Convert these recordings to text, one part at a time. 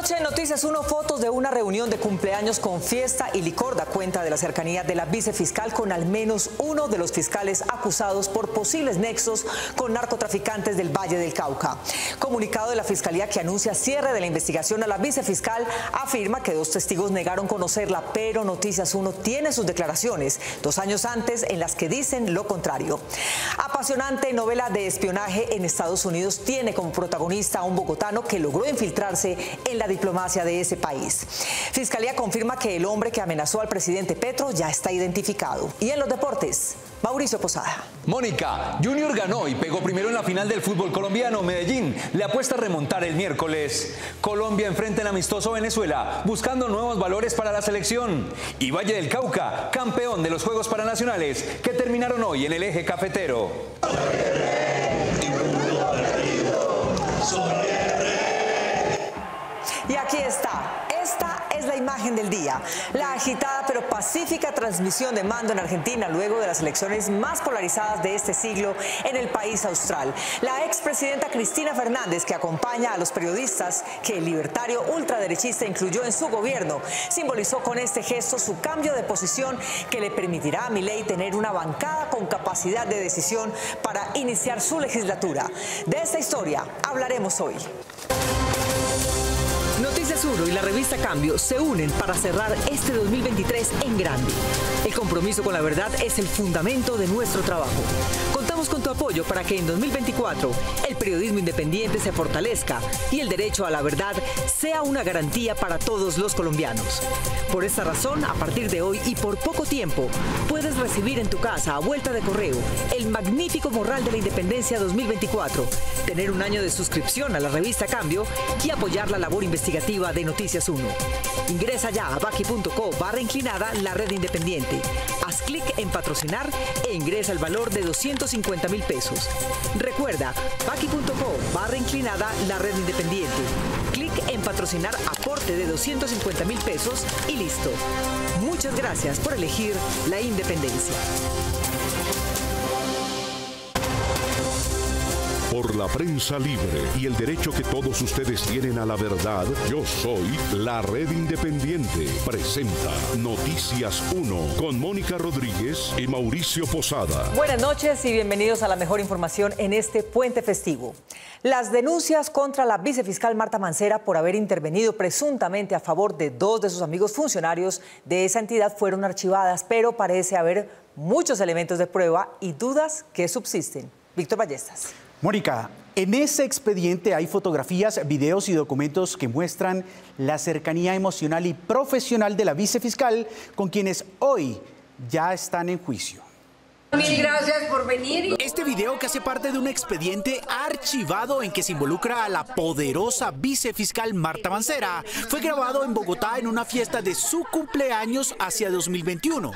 noche en Noticias 1, fotos de una reunión de cumpleaños con fiesta y licor da cuenta de la cercanía de la vicefiscal con al menos uno de los fiscales acusados por posibles nexos con narcotraficantes del Valle del Cauca. Comunicado de la Fiscalía que anuncia cierre de la investigación a la vicefiscal afirma que 2 testigos negaron conocerla, pero Noticias 1 tiene sus declaraciones 2 años antes en las que dicen lo contrario. Apasionante novela de espionaje en Estados Unidos tiene como protagonista a un bogotano que logró infiltrarse en la diplomacia de ese país. Fiscalía confirma que el hombre que amenazó al presidente Petro ya está identificado. Y en los deportes, Mauricio Posada. Mónica, Junior ganó y pegó primero en la final del fútbol colombiano. Medellín le apuesta a remontar el miércoles. Colombia enfrenta en amistoso Venezuela, buscando nuevos valores para la selección. Y Valle del Cauca, campeón de los Juegos Paranacionales, que terminaron hoy en el eje cafetero. Y aquí está. Esta es la imagen del día. La agitada pero pacífica transmisión de mando en Argentina luego de las elecciones más polarizadas de este siglo en el país austral. La expresidenta Cristina Fernández, que acompaña a los periodistas que el libertario ultraderechista incluyó en su gobierno, simbolizó con este gesto su cambio de posición que le permitirá a Milei tener una bancada con capacidad de decisión para iniciar su legislatura. De esta historia hablaremos hoy. Noticias 1 y la revista Cambio se unen para cerrar este 2023 en grande. El compromiso con la verdad es el fundamento de nuestro trabajo. Contamos con tu apoyo para que en 2024 el periodismo independiente se fortalezca y el derecho a la verdad sea una garantía para todos los colombianos. Por esta razón, a partir de hoy y por poco tiempo, puedes recibir en tu casa a vuelta de correo el magnífico Morral de la Independencia 2024, tener un año de suscripción a la revista Cambio y apoyar la labor investigativa de Noticias 1. Ingresa ya a baki.co/inclinada la red independiente. Haz clic en patrocinar e ingresa el valor de 250.000 pesos. Recuerda, baki.co/inclinada la red independiente. Clic en patrocinar aporte de 250.000 pesos y listo. Muchas gracias por elegir la independencia. Por la prensa libre y el derecho que todos ustedes tienen a la verdad, yo soy la Red Independiente. Presenta Noticias 1 con Mónica Rodríguez y Mauricio Posada. Buenas noches y bienvenidos a la mejor información en este puente festivo. Las denuncias contra la vicefiscal Marta Mancera por haber intervenido presuntamente a favor de 2 de sus amigos funcionarios de esa entidad fueron archivadas, pero parece haber muchos elementos de prueba y dudas que subsisten. Víctor Ballestas. Mónica, en ese expediente hay fotografías, videos y documentos que muestran la cercanía emocional y profesional de la vicefiscal con quienes hoy ya están en juicio. Mil gracias por venir. Este video, que hace parte de un expediente archivado en que se involucra a la poderosa vicefiscal Marta Mancera, fue grabado en Bogotá en una fiesta de su cumpleaños hacia 2021.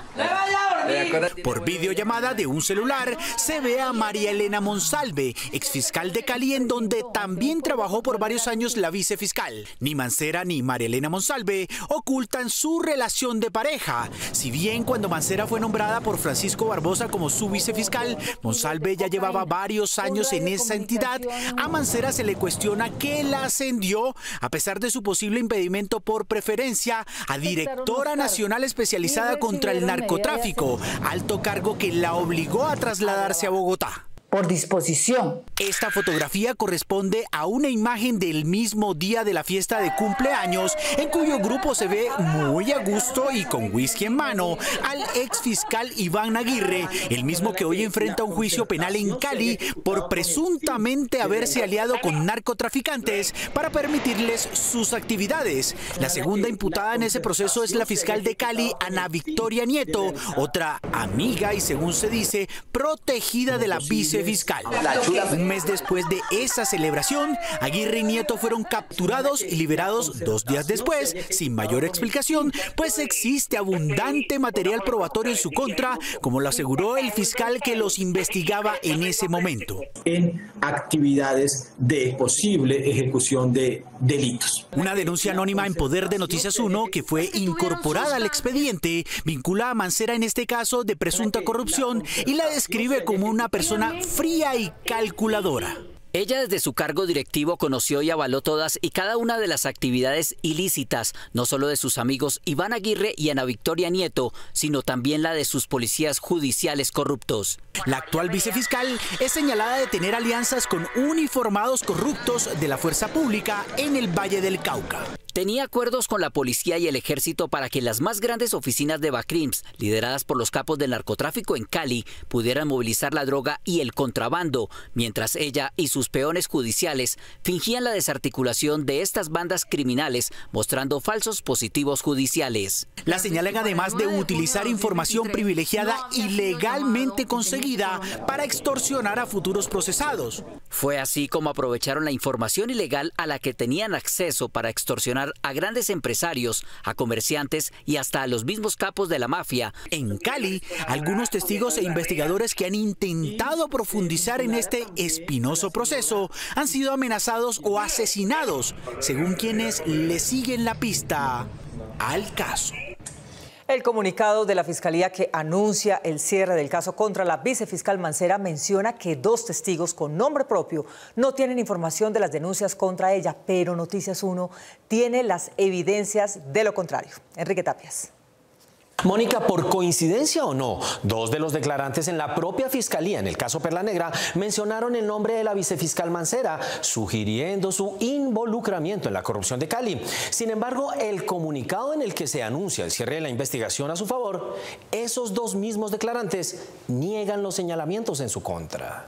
Por videollamada de un celular se ve a María Elena Monsalve, exfiscal de Cali, en donde también trabajó por varios años la vicefiscal. Ni Mancera ni María Elena Monsalve ocultan su relación de pareja. Si bien cuando Mancera fue nombrada por Francisco Barbosa como su vicefiscal, Monsalve ya llevaba varios años en esa entidad, a Mancera se le cuestiona que la ascendió, a pesar de su posible impedimento por preferencia, a directora nacional especializada contra el narcotráfico, alto cargo que la obligó a trasladarse a Bogotá. Por disposición. Esta fotografía corresponde a una imagen del mismo día de la fiesta de cumpleaños, en cuyo grupo se ve muy a gusto y con whisky en mano al exfiscal Iván Aguirre, el mismo que hoy enfrenta un juicio penal en Cali por presuntamente haberse aliado con narcotraficantes para permitirles sus actividades. La segunda imputada en ese proceso es la fiscal de Cali, Ana Victoria Nieto, otra amiga y, según se dice, protegida de la vicefiscal. Un mes después de esa celebración, Aguirre y Nieto fueron capturados y liberados 2 días después, sin mayor explicación, pues existe abundante material probatorio en su contra, como lo aseguró el fiscal que los investigaba en ese momento. En actividades de posible ejecución de delitos. Una denuncia anónima en poder de Noticias 1, que fue incorporada al expediente, vincula a Mancera en este caso de presunta corrupción y la describe como una persona fría y calculadora. Ella desde su cargo directivo conoció y avaló todas y cada una de las actividades ilícitas, no solo de sus amigos Iván Aguirre y Ana Victoria Nieto, sino también la de sus policías judiciales corruptos. La actual vicefiscal es señalada de tener alianzas con uniformados corruptos de la fuerza pública en el Valle del Cauca. Tenía acuerdos con la policía y el ejército para que las más grandes oficinas de Bacrims, lideradas por los capos del narcotráfico en Cali, pudieran movilizar la droga y el contrabando, mientras ella y sus peones judiciales fingían la desarticulación de estas bandas criminales, mostrando falsos positivos judiciales. La señalan además de utilizar información privilegiada ilegalmente conseguida para extorsionar a futuros procesados. Fue así como aprovecharon la información ilegal a la que tenían acceso para extorsionar a grandes empresarios, a comerciantes y hasta a los mismos capos de la mafia. En Cali, algunos testigos e investigadores que han intentado profundizar en este espinoso proceso han sido amenazados o asesinados, según quienes le siguen la pista al caso. El comunicado de la Fiscalía que anuncia el cierre del caso contra la vicefiscal Mancera menciona que 2 testigos con nombre propio no tienen información de las denuncias contra ella, pero Noticias 1 tiene las evidencias de lo contrario. Enrique Tapias. Mónica, ¿por coincidencia o no? 2 de los declarantes en la propia fiscalía en el caso Perla Negra mencionaron el nombre de la vicefiscal Mancera, sugiriendo su involucramiento en la corrupción de Cali. Sin embargo, el comunicado en el que se anuncia el cierre de la investigación a su favor, esos 2 mismos declarantes niegan los señalamientos en su contra.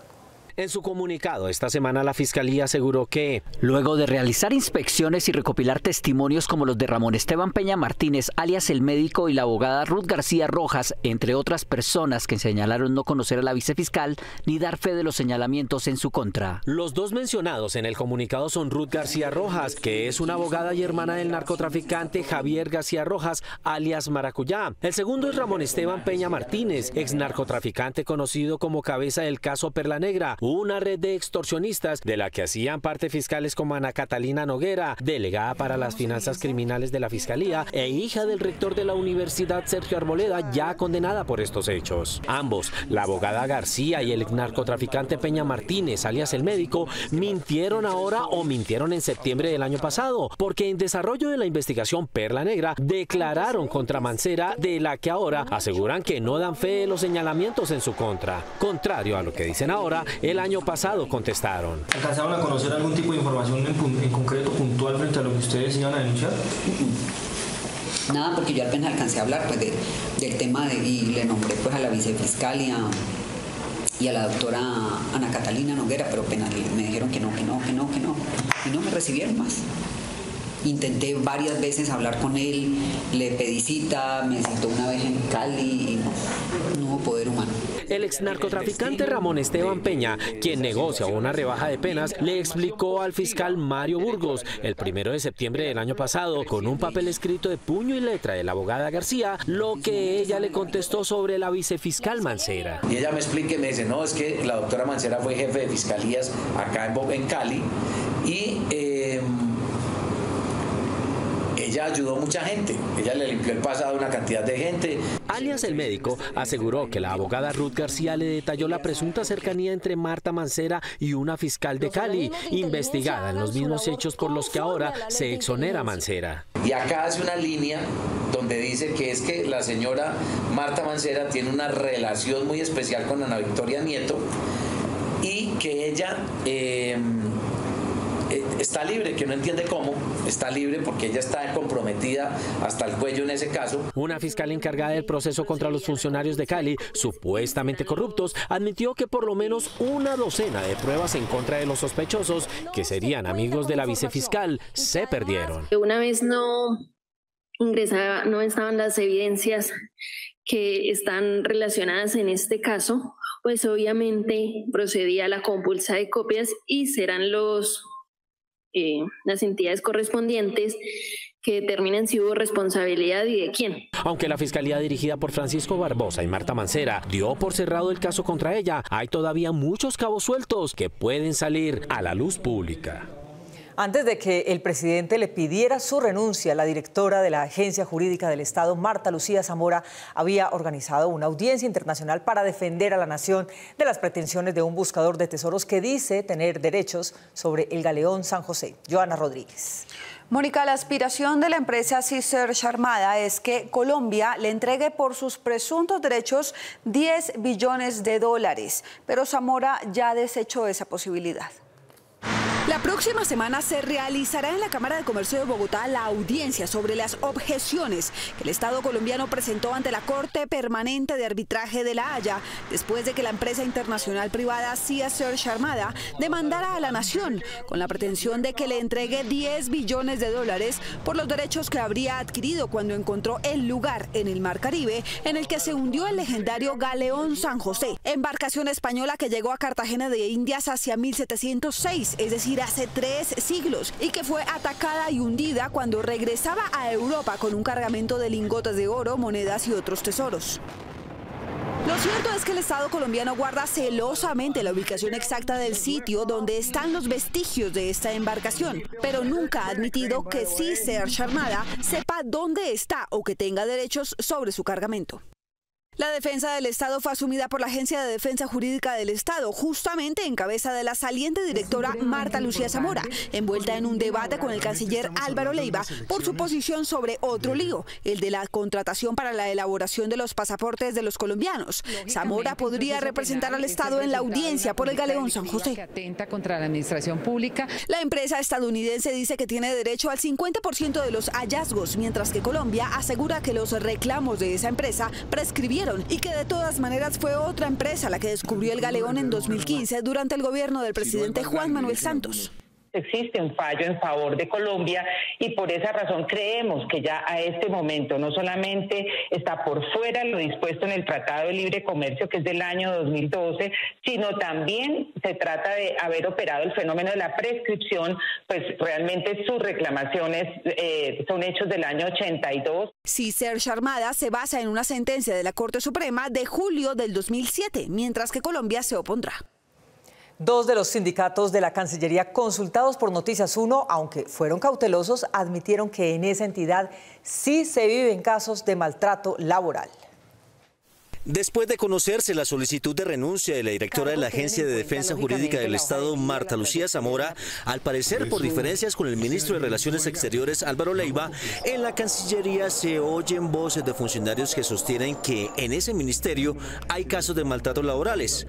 En su comunicado esta semana la Fiscalía aseguró que luego de realizar inspecciones y recopilar testimonios como los de Ramón Esteban Peña Martínez, alias el médico, y la abogada Ruth García Rojas, entre otras personas que señalaron no conocer a la vicefiscal ni dar fe de los señalamientos en su contra. Los 2 mencionados en el comunicado son Ruth García Rojas, que es una abogada y hermana del narcotraficante Javier García Rojas, alias Maracuyá. El segundo es Ramón Esteban Peña Martínez, ex narcotraficante conocido como cabeza del caso Perla Negra, una red de extorsionistas de la que hacían parte fiscales como Ana Catalina Noguera, delegada para las finanzas criminales de la Fiscalía e hija del rector de la Universidad Sergio Arboleda, ya condenada por estos hechos. Ambos, la abogada García y el narcotraficante Peña Martínez, alias el médico, mintieron ahora o mintieron en septiembre del año pasado, porque en desarrollo de la investigación Perla Negra declararon contra Mancera, de la que ahora aseguran que no dan fe de los señalamientos en su contra. Contrario a lo que dicen ahora, el año pasado contestaron. ¿Alcanzaron a conocer algún tipo de información en concreto, puntual, frente a lo que ustedes iban a denunciar? Nada, porque yo apenas alcancé a hablar pues, del tema y le nombré pues, a la vicefiscal y a la doctora Ana Catalina Noguera, pero apenas me dijeron que no, y no me recibieron más. Intenté varias veces hablar con él, le pedí cita, me citó una vez en Cali y no hubo poder humano. El ex narcotraficante Ramón Esteban Peña, quien negocia una rebaja de penas, le explicó al fiscal Mario Burgos el 1 de septiembre del año pasado, con un papel escrito de puño y letra de la abogada García, lo que ella le contestó sobre la vicefiscal Mancera. Y ella me explica y me dice, no, es que la doctora Mancera fue jefe de fiscalías acá en Cali y ella ayudó a mucha gente, ella le limpió el pasado a una cantidad de gente. Alias el médico aseguró que la abogada Ruth García le detalló la presunta cercanía entre Marta Mancera y una fiscal de Cali, investigada en los mismos hechos por los que ahora se exonera Mancera. Y acá hace una línea donde dice que es que la señora Marta Mancera tiene una relación muy especial con Ana Victoria Nieto y que ella está libre, que no entiende cómo, está libre porque ella está comprometida hasta el cuello en ese caso. Una fiscal encargada del proceso contra los funcionarios de Cali, supuestamente corruptos, admitió que por lo menos una docena de pruebas en contra de los sospechosos, que serían amigos de la vicefiscal, se perdieron. Una vez no estaban las evidencias que están relacionadas en este caso, pues obviamente procedía a la compulsa de copias y serán las entidades correspondientes que determinen si hubo responsabilidad y de quién. Aunque la Fiscalía dirigida por Francisco Barbosa y Marta Mancera dio por cerrado el caso contra ella, hay todavía muchos cabos sueltos que pueden salir a la luz pública. Antes de que el presidente le pidiera su renuncia, la directora de la Agencia Jurídica del Estado, Marta Lucía Zamora, había organizado una audiencia internacional para defender a la nación de las pretensiones de un buscador de tesoros que dice tener derechos sobre el galeón San José. Joana Rodríguez. Mónica, la aspiración de la empresa Sea-Search Armada es que Colombia le entregue por sus presuntos derechos 10 billones de dólares, pero Zamora ya desechó esa posibilidad. La próxima semana se realizará en la Cámara de Comercio de Bogotá la audiencia sobre las objeciones que el Estado colombiano presentó ante la Corte Permanente de Arbitraje de La Haya después de que la empresa internacional privada Sea-Search Armada demandara a la nación con la pretensión de que le entregue 10 billones de dólares por los derechos que habría adquirido cuando encontró el lugar en el Mar Caribe en el que se hundió el legendario galeón San José, embarcación española que llegó a Cartagena de Indias hacia 1706, es decir, hace 3 siglos, y que fue atacada y hundida cuando regresaba a Europa con un cargamento de lingotes de oro, monedas y otros tesoros. Lo cierto es que el Estado colombiano guarda celosamente la ubicación exacta del sitio donde están los vestigios de esta embarcación, pero nunca ha admitido que Sea-Search Armada sepa dónde está o que tenga derechos sobre su cargamento. La defensa del Estado fue asumida por la Agencia de Defensa Jurídica del Estado, justamente en cabeza de la saliente directora Marta Lucía Zamora, envuelta en un debate con el canciller Álvaro Leiva por su posición sobre otro lío, el de la contratación para la elaboración de los pasaportes de los colombianos. Zamora podría representar al Estado en la audiencia por el galeón San José. Atenta contra la administración pública. La empresa estadounidense dice que tiene derecho al 50% de los hallazgos, mientras que Colombia asegura que los reclamos de esa empresa prescribieron y que de todas maneras fue otra empresa la que descubrió el galeón en 2015 durante el gobierno del presidente Juan Manuel Santos. Existe un fallo en favor de Colombia y por esa razón creemos que ya a este momento no solamente está por fuera lo dispuesto en el Tratado de Libre Comercio, que es del año 2012, sino también se trata de haber operado el fenómeno de la prescripción, pues realmente sus reclamaciones son hechos del año 82. Sea-Search Armada se basa en una sentencia de la Corte Suprema de julio del 2007, mientras que Colombia se opondrá. 2 de los sindicatos de la Cancillería consultados por Noticias 1, aunque fueron cautelosos, admitieron que en esa entidad sí se viven casos de maltrato laboral. Después de conocerse la solicitud de renuncia de la directora de la Agencia de Defensa Jurídica del Estado, Marta Lucía Zamora, al parecer por diferencias con el ministro de Relaciones Exteriores, Álvaro Leiva, en la Cancillería se oyen voces de funcionarios que sostienen que en ese ministerio hay casos de maltrato laborales.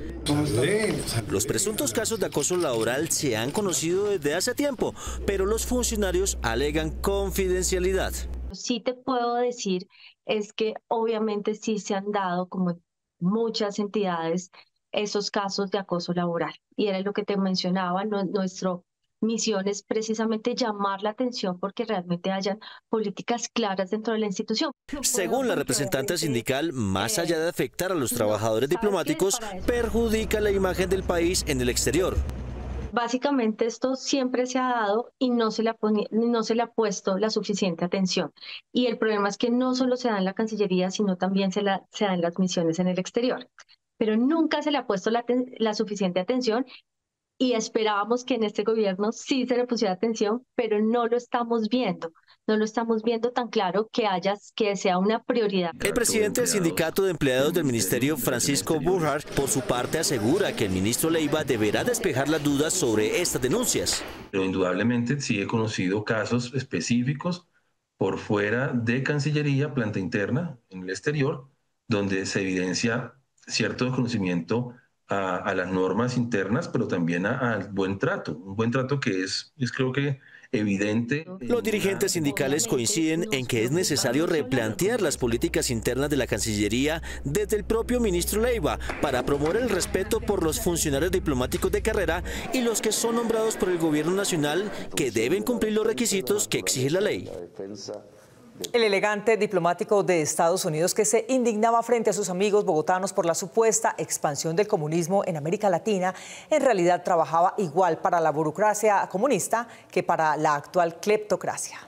Los presuntos casos de acoso laboral se han conocido desde hace tiempo, pero los funcionarios alegan confidencialidad. Sí te puedo decir es que obviamente sí se han dado, como en muchas entidades, esos casos de acoso laboral. Y era lo que te mencionaba, nuestra misión es precisamente llamar la atención porque realmente hayan políticas claras dentro de la institución. Según la representante sindical, más allá de afectar a los trabajadores diplomáticos, perjudica la imagen del país en el exterior. Básicamente esto siempre se ha dado y no se le ha puesto la suficiente atención. Y el problema es que no solo se da en la Cancillería, sino también se da en las misiones en el exterior. Pero nunca se le ha puesto la suficiente atención y esperábamos que en este gobierno sí se le pusiera atención, pero no lo estamos viendo. No lo estamos viendo tan claro que sea una prioridad. El presidente del Sindicato de Empleados del Ministerio, Francisco Burhart, por su parte asegura que el ministro Leiva deberá despejar las dudas sobre estas denuncias. Pero indudablemente sí he conocido casos específicos por fuera de Cancillería, planta interna, en el exterior, donde se evidencia cierto desconocimiento a las normas internas, pero también al buen trato. Un buen trato que es creo que evidente. Los dirigentes sindicales coinciden en que es necesario replantear las políticas internas de la Cancillería desde el propio ministro Leiva para promover el respeto por los funcionarios diplomáticos de carrera y los que son nombrados por el gobierno nacional, que deben cumplir los requisitos que exige la ley. El elegante diplomático de Estados Unidos, que se indignaba frente a sus amigos bogotanos por la supuesta expansión del comunismo en América Latina, en realidad trabajaba igual para la burocracia comunista que para la actual cleptocracia.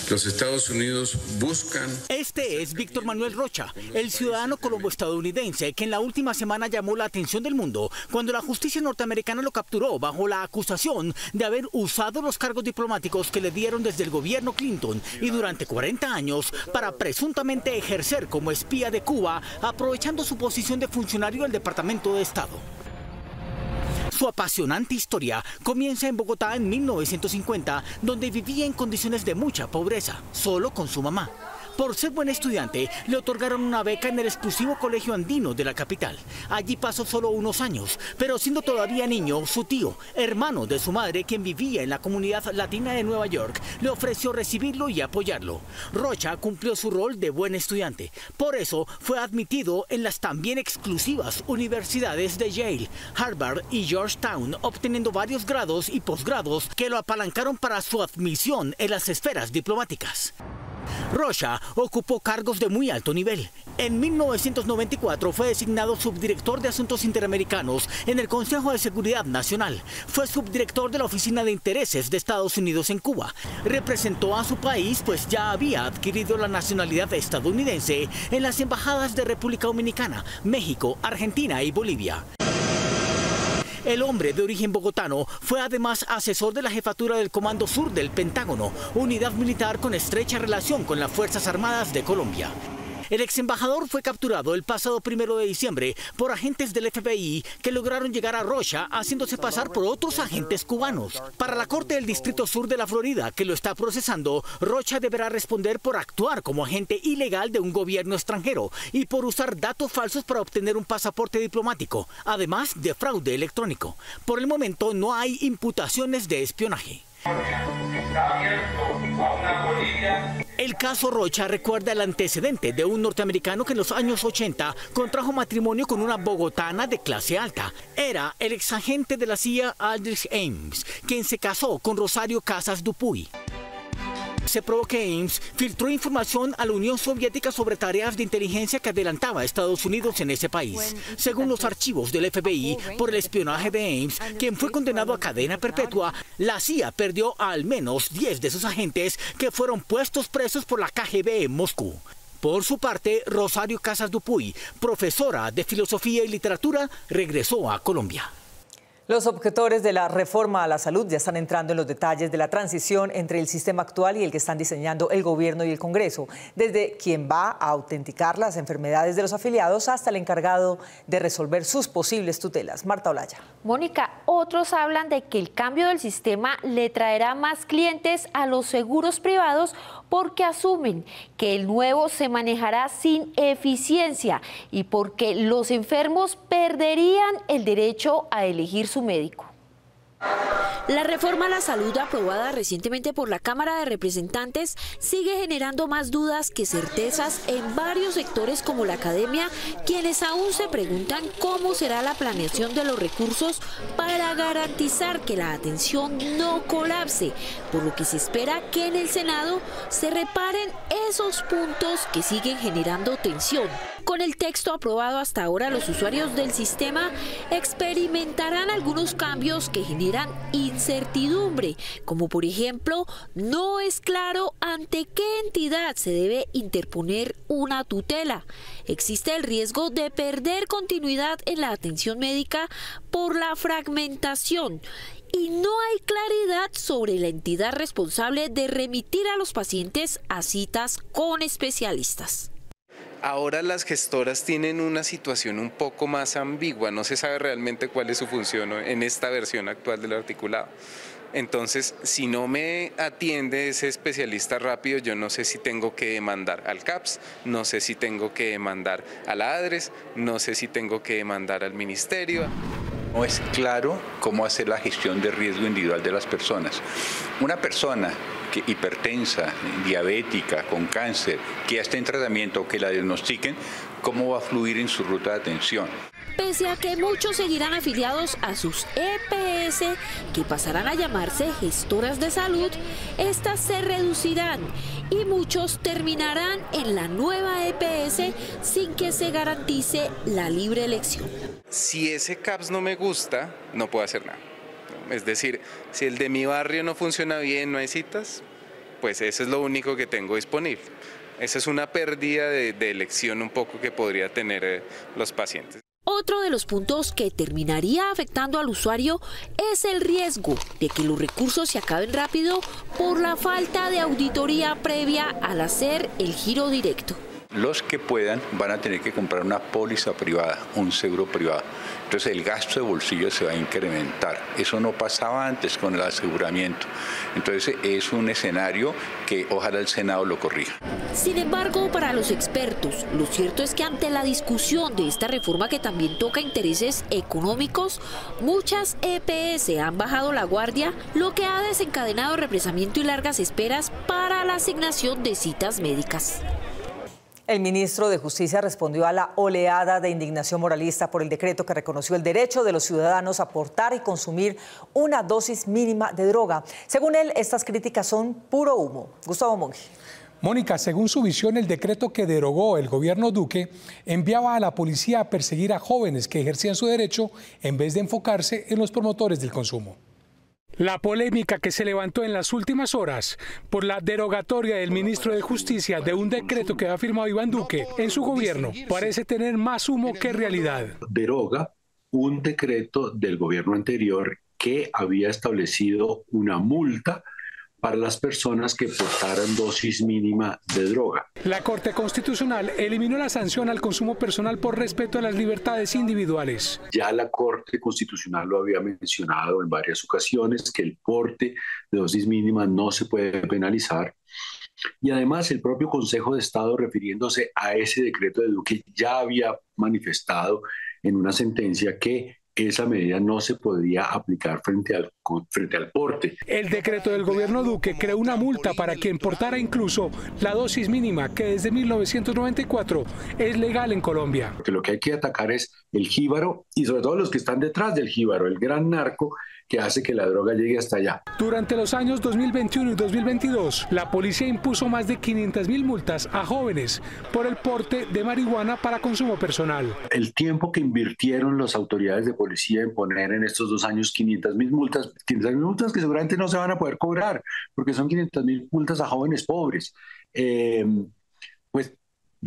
Los Estados Unidos buscan... Este es Víctor Manuel Rocha, el ciudadano colombo-estadounidense que en la última semana llamó la atención del mundo cuando la justicia norteamericana lo capturó bajo la acusación de haber usado los cargos diplomáticos que le dieron desde el gobierno Clinton y durante 40 años para presuntamente ejercer como espía de Cuba, aprovechando su posición de funcionario del Departamento de Estado. Su apasionante historia comienza en Bogotá en 1950, donde vivía en condiciones de mucha pobreza, solo con su mamá. Por ser buen estudiante, le otorgaron una beca en el exclusivo colegio andino de la capital. Allí pasó solo unos años, pero siendo todavía niño, su tío, hermano de su madre, quien vivía en la comunidad latina de Nueva York, le ofreció recibirlo y apoyarlo. Rocha cumplió su rol de buen estudiante. Por eso fue admitido en las también exclusivas universidades de Yale, Harvard y Georgetown, obteniendo varios grados y posgrados que lo apalancaron para su admisión en las esferas diplomáticas. Rocha ocupó cargos de muy alto nivel. En 1994 fue designado subdirector de Asuntos Interamericanos en el Consejo de Seguridad Nacional. Fue subdirector de la Oficina de Intereses de Estados Unidos en Cuba. Representó a su país, pues ya había adquirido la nacionalidad estadounidense en las embajadas de República Dominicana, México, Argentina y Bolivia. El hombre de origen bogotano fue además asesor de la jefatura del Comando Sur del Pentágono, unidad militar con estrecha relación con las Fuerzas Armadas de Colombia. El ex embajador fue capturado el pasado 1 de diciembre por agentes del FBI que lograron llegar a Rocha haciéndose pasar por otros agentes cubanos. Para la Corte del Distrito Sur de la Florida, que lo está procesando, Rocha deberá responder por actuar como agente ilegal de un gobierno extranjero y por usar datos falsos para obtener un pasaporte diplomático, además de fraude electrónico. Por el momento no hay imputaciones de espionaje. El caso Rocha recuerda el antecedente de un norteamericano que en los años 80 contrajo matrimonio con una bogotana de clase alta. Era el exagente de la CIA Aldrich Ames, quien se casó con Rosario Casas Dupuy. Se probó que Ames filtró información a la Unión Soviética sobre tareas de inteligencia que adelantaba a Estados Unidos en ese país. Según los archivos del FBI, por el espionaje de Ames, quien fue condenado a cadena perpetua, la CIA perdió a al menos 10 de sus agentes que fueron puestos presos por la KGB en Moscú. Por su parte, Rosario Casas Dupuy, profesora de Filosofía y Literatura, regresó a Colombia. Los objetores de la reforma a la salud ya están entrando en los detalles de la transición entre el sistema actual y el que están diseñando el gobierno y el Congreso, desde quien va a autenticar las enfermedades de los afiliados hasta el encargado de resolver sus posibles tutelas. Marta Olaya. Mónica, otros hablan de que el cambio del sistema le traerá más clientes a los seguros privados porque asumen que el nuevo se manejará sin eficiencia y porque los enfermos perderían el derecho a elegir su médico. La reforma a la salud aprobada recientemente por la Cámara de Representantes sigue generando más dudas que certezas en varios sectores como la academia, quienes aún se preguntan cómo será la planeación de los recursos para garantizar que la atención no colapse, por lo que se espera que en el Senado se reparen esos puntos que siguen generando tensión. Con el texto aprobado hasta ahora, los usuarios del sistema experimentarán algunos cambios que generan incertidumbre, como por ejemplo, no es claro ante qué entidad se debe interponer una tutela. Existe el riesgo de perder continuidad en la atención médica por la fragmentación. Y no hay claridad sobre la entidad responsable de remitir a los pacientes a citas con especialistas. Ahora las gestoras tienen una situación un poco más ambigua, no se sabe realmente cuál es su función en esta versión actual del articulado. Entonces, si no me atiende ese especialista rápido, yo no sé si tengo que demandar al CAPS, no sé si tengo que demandar a la ADRES, no sé si tengo que demandar al ministerio. No es claro cómo hacer la gestión de riesgo individual de las personas. Una persona que hipertensa, diabética, con cáncer, que ya esté en tratamiento o que la diagnostiquen, ¿cómo va a fluir en su ruta de atención? Pese a que muchos seguirán afiliados a sus EPS, que pasarán a llamarse gestoras de salud, estas se reducirán y muchos terminarán en la nueva EPS sin que se garantice la libre elección. Si ese CAPS no me gusta, no puedo hacer nada. Es decir, si el de mi barrio no funciona bien, no hay citas, pues eso es lo único que tengo disponible. Esa es una pérdida de elección un poco que podría tener los pacientes. Otro de los puntos que terminaría afectando al usuario es el riesgo de que los recursos se acaben rápido por la falta de auditoría previa al hacer el giro directo. Los que puedan van a tener que comprar una póliza privada, un seguro privado. Entonces el gasto de bolsillo se va a incrementar. Eso no pasaba antes con el aseguramiento. Entonces es un escenario que ojalá el Senado lo corrija. Sin embargo, para los expertos, lo cierto es que ante la discusión de esta reforma que también toca intereses económicos, muchas EPS han bajado la guardia, lo que ha desencadenado represamiento y largas esperas para la asignación de citas médicas. El ministro de Justicia respondió a la oleada de indignación moralista por el decreto que reconoció el derecho de los ciudadanos a portar y consumir una dosis mínima de droga. Según él, estas críticas son puro humo. Gustavo Monge. Mónica, según su visión, el decreto que derogó el gobierno Duque enviaba a la policía a perseguir a jóvenes que ejercían su derecho en vez de enfocarse en los promotores del consumo. La polémica que se levantó en las últimas horas por la derogatoria del ministro de Justicia de un decreto que ha firmado Iván Duque en su gobierno parece tener más humo que realidad. Deroga un decreto del gobierno anterior que había establecido una multa para las personas que portaran dosis mínima de droga. La Corte Constitucional eliminó la sanción al consumo personal por respeto a las libertades individuales. Ya la Corte Constitucional lo había mencionado en varias ocasiones, que el porte de dosis mínima no se puede penalizar. Y además el propio Consejo de Estado, refiriéndose a ese decreto de Duque, ya había manifestado en una sentencia que esa medida no se podía aplicar frente al porte. El decreto del gobierno Duque creó una multa para quien portara incluso la dosis mínima, que desde 1994 es legal en Colombia. Porque lo que hay que atacar es el jíbaro y sobre todo los que están detrás del jíbaro, el gran narco que hace que la droga llegue hasta allá. Durante los años 2021 y 2022, la policía impuso más de 500.000 multas a jóvenes por el porte de marihuana para consumo personal. El tiempo que invirtieron las autoridades de policía en poner en estos 2 años 500.000 multas que seguramente no se van a poder cobrar, porque son 500.000 multas a jóvenes pobres, pues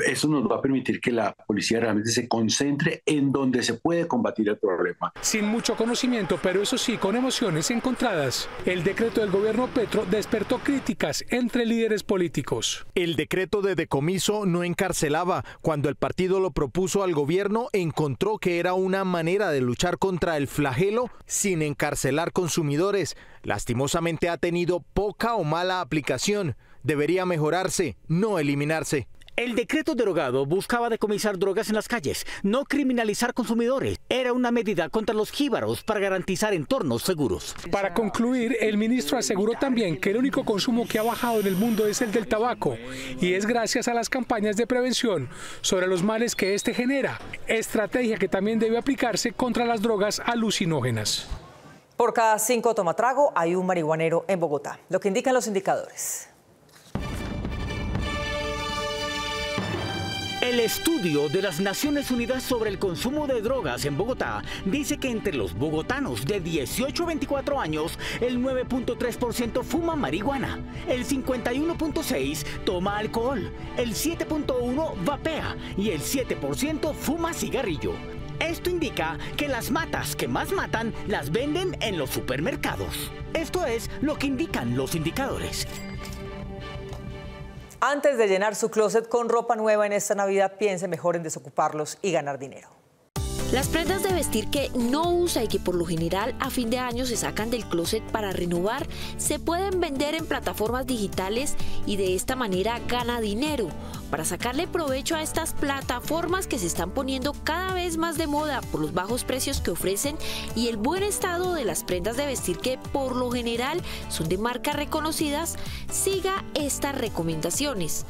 eso nos va a permitir que la policía realmente se concentre en donde se puede combatir el problema. Sin mucho conocimiento, pero eso sí, con emociones encontradas, el decreto del gobierno Petro despertó críticas entre líderes políticos. El decreto de decomiso no encarcelaba. Cuando el partido lo propuso al gobierno, encontró que era una manera de luchar contra el flagelo sin encarcelar consumidores. Lastimosamente ha tenido poca o mala aplicación. Debería mejorarse, no eliminarse. El decreto derogado buscaba decomisar drogas en las calles, no criminalizar consumidores. Era una medida contra los jíbaros para garantizar entornos seguros. Para concluir, el ministro aseguró también que el único consumo que ha bajado en el mundo es el del tabaco, y es gracias a las campañas de prevención sobre los males que este genera, estrategia que también debe aplicarse contra las drogas alucinógenas. Por cada 5 tomatrago hay un marihuanero en Bogotá, lo que indican los indicadores. El estudio de las Naciones Unidas sobre el consumo de drogas en Bogotá dice que entre los bogotanos de 18 a 24 años, el 9.3% fuma marihuana, el 51.6% toma alcohol, el 7.1% vapea y el 7% fuma cigarrillo. Esto indica que las matas que más matan las venden en los supermercados. Esto es lo que indican los indicadores. Antes de llenar su closet con ropa nueva en esta Navidad, piense mejor en desocuparlos y ganar dinero. Las prendas de vestir que no usa y que por lo general a fin de año se sacan del closet para renovar, se pueden vender en plataformas digitales y de esta manera gana dinero. Para sacarle provecho a estas plataformas que se están poniendo cada vez más de moda por los bajos precios que ofrecen y el buen estado de las prendas de vestir que por lo general son de marcas reconocidas, siga estas recomendaciones.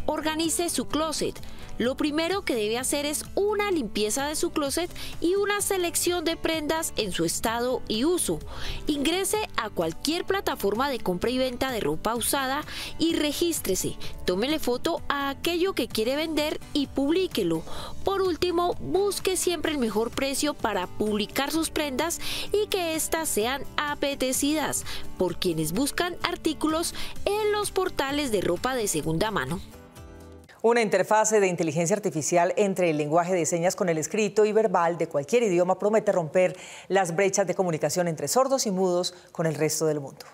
organice su closet. Lo primero que debe hacer es una limpieza de su closet y una selección de prendas en su estado y uso. Ingrese a cualquier plataforma de compra y venta de ropa usada y regístrese. Tómele foto a aquello que quiere vender y publíquelo. Por último, busque siempre el mejor precio para publicar sus prendas y que éstas sean apetecidas por quienes buscan artículos en los portales de ropa de segunda mano. Una interfase de inteligencia artificial entre el lenguaje de señas con el escrito y verbal de cualquier idioma promete romper las brechas de comunicación entre sordos y mudos con el resto del mundo.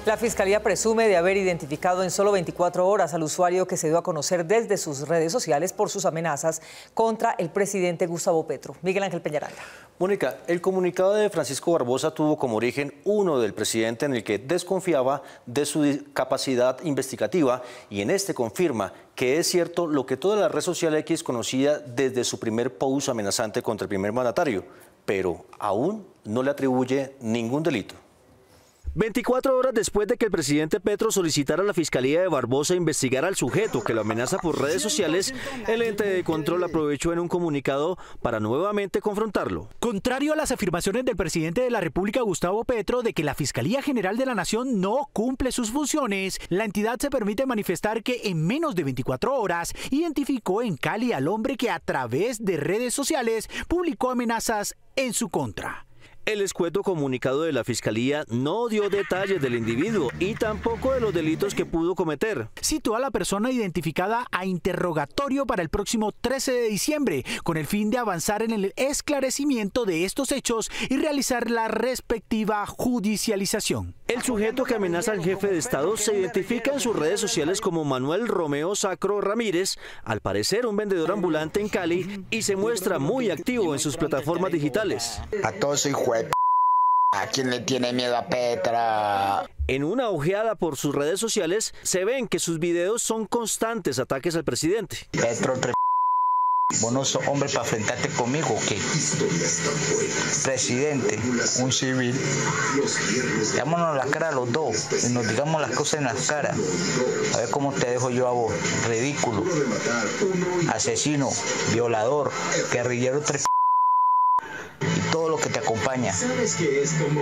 La Fiscalía presume de haber identificado en solo 24 horas al usuario que se dio a conocer desde sus redes sociales por sus amenazas contra el presidente Gustavo Petro. Miguel Ángel Peñaranda. Mónica, el comunicado de Francisco Barbosa tuvo como origen uno del presidente en el que desconfiaba de su capacidad investigativa y en este confirma que es cierto lo que toda la red social X conocía desde su primer post amenazante contra el primer mandatario, pero aún no le atribuye ningún delito. 24 horas después de que el presidente Petro solicitara a la Fiscalía de Barbosa investigar al sujeto que lo amenaza por redes sociales, el ente de control aprovechó en un comunicado para nuevamente confrontarlo. Contrario a las afirmaciones del presidente de la República, Gustavo Petro, de que la Fiscalía General de la Nación no cumple sus funciones, la entidad se permite manifestar que en menos de 24 horas identificó en Cali al hombre que a través de redes sociales publicó amenazas en su contra. El escueto comunicado de la Fiscalía no dio detalles del individuo y tampoco de los delitos que pudo cometer. Citó a la persona identificada a interrogatorio para el próximo 13 de diciembre, con el fin de avanzar en el esclarecimiento de estos hechos y realizar la respectiva judicialización. El sujeto que amenaza al jefe de Estado se identifica en sus redes sociales como Manuel Romeo Sacro Ramírez, al parecer un vendedor ambulante en Cali, y se muestra muy activo en sus plataformas digitales. A todos soy juez. ¿A quién le tiene miedo a Petra? En una ojeada por sus redes sociales se ven que sus videos son constantes ataques al presidente. Petro, vos no sos hombre para enfrentarte conmigo, ¿qué? Presidente, un civil. Dámonos la cara a los dos y nos digamos las cosas en las caras. A ver cómo te dejo yo a vos. Ridículo. Asesino, violador, guerrillero, y todo lo que te acompaña.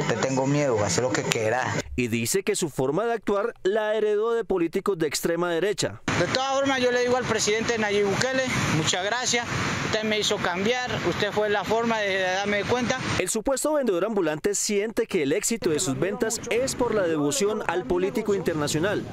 Te tengo miedo, hacer lo que quieras. Y dice que su forma de actuar la heredó de políticos de extrema derecha. De todas formas, yo le digo al presidente Nayib Bukele, muchas gracias. Usted me hizo cambiar, usted fue la forma de darme cuenta. El supuesto vendedor ambulante siente que el éxito de sus ventas es por la devoción al político internacional.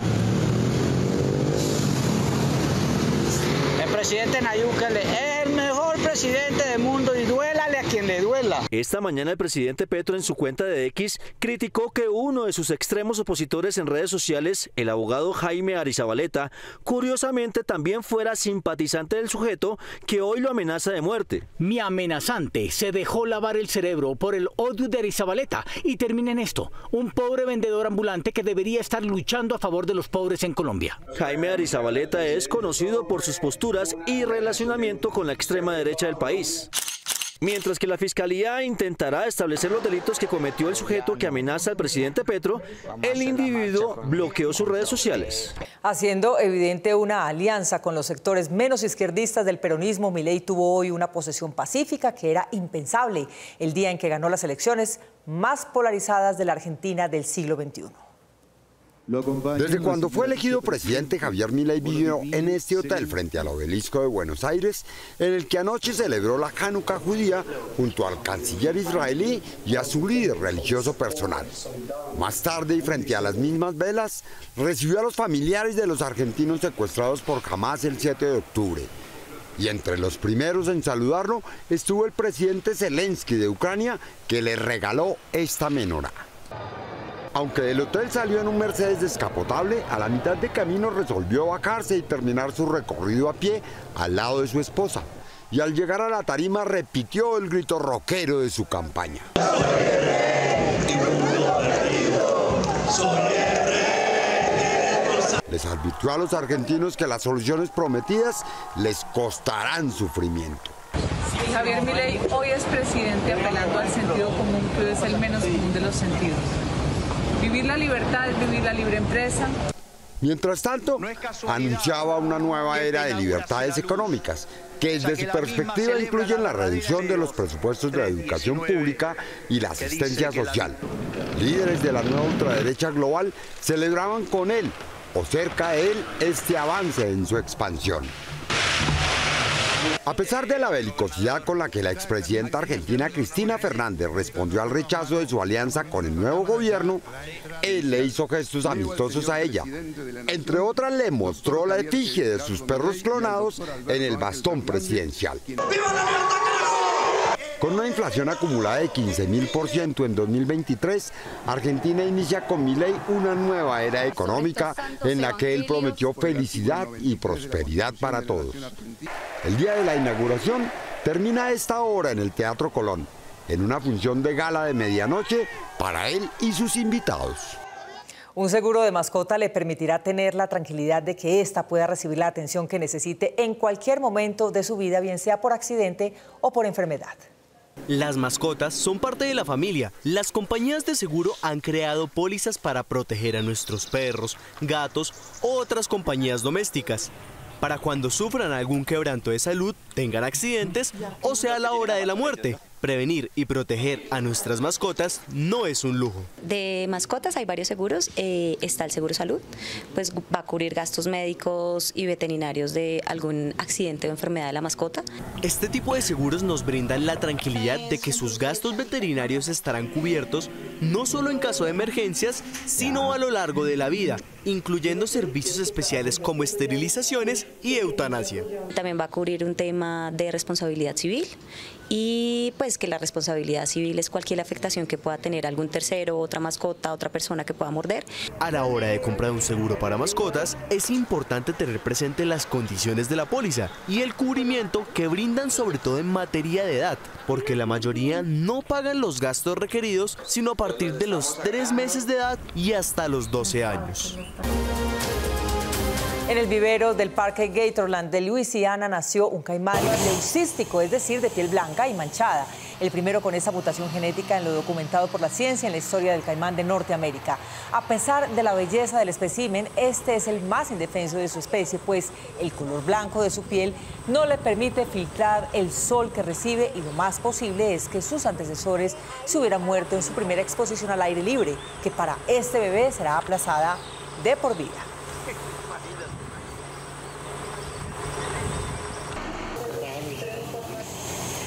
El presidente Nayib Bukele es el mejor presidente del mundo y duélale a quien le duela. Esta mañana el presidente Petro en su cuenta de X criticó que uno de sus extremos opositores en redes sociales, el abogado Jaime Arizabaleta, curiosamente también fuera simpatizante del sujeto que hoy lo amenaza de muerte. Mi amenazante se dejó lavar el cerebro por el odio de Arizabaleta y termina en esto, un pobre vendedor ambulante que debería estar luchando a favor de los pobres en Colombia. Jaime Arizabaleta es conocido por sus posturas y relacionamiento con la extrema derecha del país. Mientras que la Fiscalía intentará establecer los delitos que cometió el sujeto que amenaza al presidente Petro, el individuo bloqueó sus redes sociales. Haciendo evidente una alianza con los sectores menos izquierdistas del peronismo, Milei tuvo hoy una posesión pacífica que era impensable el día en que ganó las elecciones más polarizadas de la Argentina del siglo XXI. Desde cuando fue elegido presidente, Javier Milei vivió en este hotel frente al obelisco de Buenos Aires, en el que anoche celebró la Hanukkah judía junto al canciller israelí y a su líder religioso personal. Más tarde, y frente a las mismas velas, recibió a los familiares de los argentinos secuestrados por Hamás el 7 de octubre. Y entre los primeros en saludarlo estuvo el presidente Zelensky de Ucrania, que le regaló esta menorá. Aunque del hotel salió en un Mercedes descapotable, a la mitad de camino resolvió bajarse y terminar su recorrido a pie al lado de su esposa. Y al llegar a la tarima repitió el grito rockero de su campaña. Les advirtió a los argentinos que las soluciones prometidas les costarán sufrimiento. Javier Milei hoy es presidente apelando al sentido común, que es el menos común de los sentidos. Vivir la libertad es vivir la libre empresa. Mientras tanto, anunciaba una nueva era de libertades económicas, que desde su perspectiva incluyen la reducción de los presupuestos de la educación pública y la asistencia social. Líderes de la nueva ultraderecha global celebraban con él, o cerca de él, este avance en su expansión. A pesar de la belicosidad con la que la expresidenta argentina Cristina Fernández respondió al rechazo de su alianza con el nuevo gobierno, él le hizo gestos amistosos a ella. Entre otras, le mostró la efigie de sus perros clonados en el bastón presidencial. Con una inflación acumulada de 15.000% en 2023, Argentina inicia con Milei una nueva era económica en la que él prometió felicidad y prosperidad para todos. El día de la inauguración termina a esta hora en el Teatro Colón, en una función de gala de medianoche para él y sus invitados. Un seguro de mascota le permitirá tener la tranquilidad de que ésta pueda recibir la atención que necesite en cualquier momento de su vida, bien sea por accidente o por enfermedad. Las mascotas son parte de la familia. Las compañías de seguro han creado pólizas para proteger a nuestros perros, gatos o otras compañías domésticas, para cuando sufran algún quebranto de salud, tengan accidentes o sea la hora de la muerte. Prevenir y proteger a nuestras mascotas no es un lujo. De mascotas hay varios seguros. Está el seguro salud, pues va a cubrir gastos médicos y veterinarios de algún accidente o enfermedad de la mascota. Este tipo de seguros nos brindan la tranquilidad de que sus gastos veterinarios estarán cubiertos no solo en caso de emergencias, sino a lo largo de la vida, incluyendo servicios especiales como esterilizaciones y eutanasia. También va a cubrir un tema de responsabilidad civil y pues que la responsabilidad civil es cualquier afectación que pueda tener algún tercero, otra mascota, otra persona que pueda morder. A la hora de comprar un seguro para mascotas, es importante tener presente las condiciones de la póliza y el cubrimiento que brindan, sobre todo en materia de edad, porque la mayoría no pagan los gastos requeridos sino a partir de los 3 meses de edad y hasta los 12 años. En el vivero del Parque Gatorland de Luisiana nació un caimán leucístico, es decir, de piel blanca y manchada. El primero con esa mutación genética en lo documentado por la ciencia en la historia del caimán de Norteamérica. A pesar de la belleza del espécimen, este es el más indefenso de su especie, pues el color blanco de su piel no le permite filtrar el sol que recibe y lo más posible es que sus antecesores se hubieran muerto en su primera exposición al aire libre, que para este bebé será aplazada de por vida.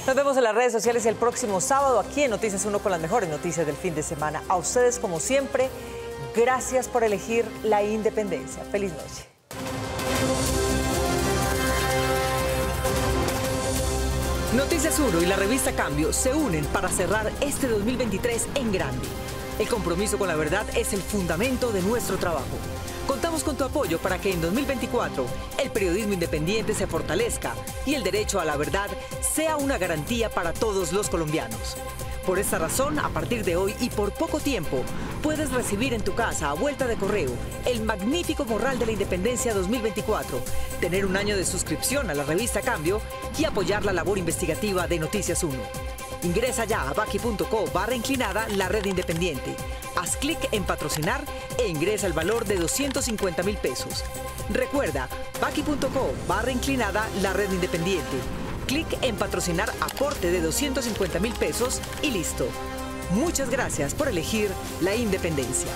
Nos vemos en las redes sociales el próximo sábado aquí en Noticias 1 con las mejores noticias del fin de semana. A ustedes, como siempre, gracias por elegir la independencia. Feliz noche. Noticias 1 y la revista Cambio se unen para cerrar este 2023 en grande. El compromiso con la verdad es el fundamento de nuestro trabajo. Contamos con tu apoyo para que en 2024 el periodismo independiente se fortalezca y el derecho a la verdad sea una garantía para todos los colombianos. Por esta razón, a partir de hoy y por poco tiempo, puedes recibir en tu casa a vuelta de correo el magnífico Morral de la Independencia 2024, tener un año de suscripción a la revista Cambio y apoyar la labor investigativa de Noticias 1. Ingresa ya a baki.co/inclinada la red independiente. Haz clic en patrocinar e ingresa el valor de 250.000 pesos. Recuerda, baki.co/inclinada la red independiente. Clic en patrocinar aporte de 250.000 pesos y listo. Muchas gracias por elegir la independencia.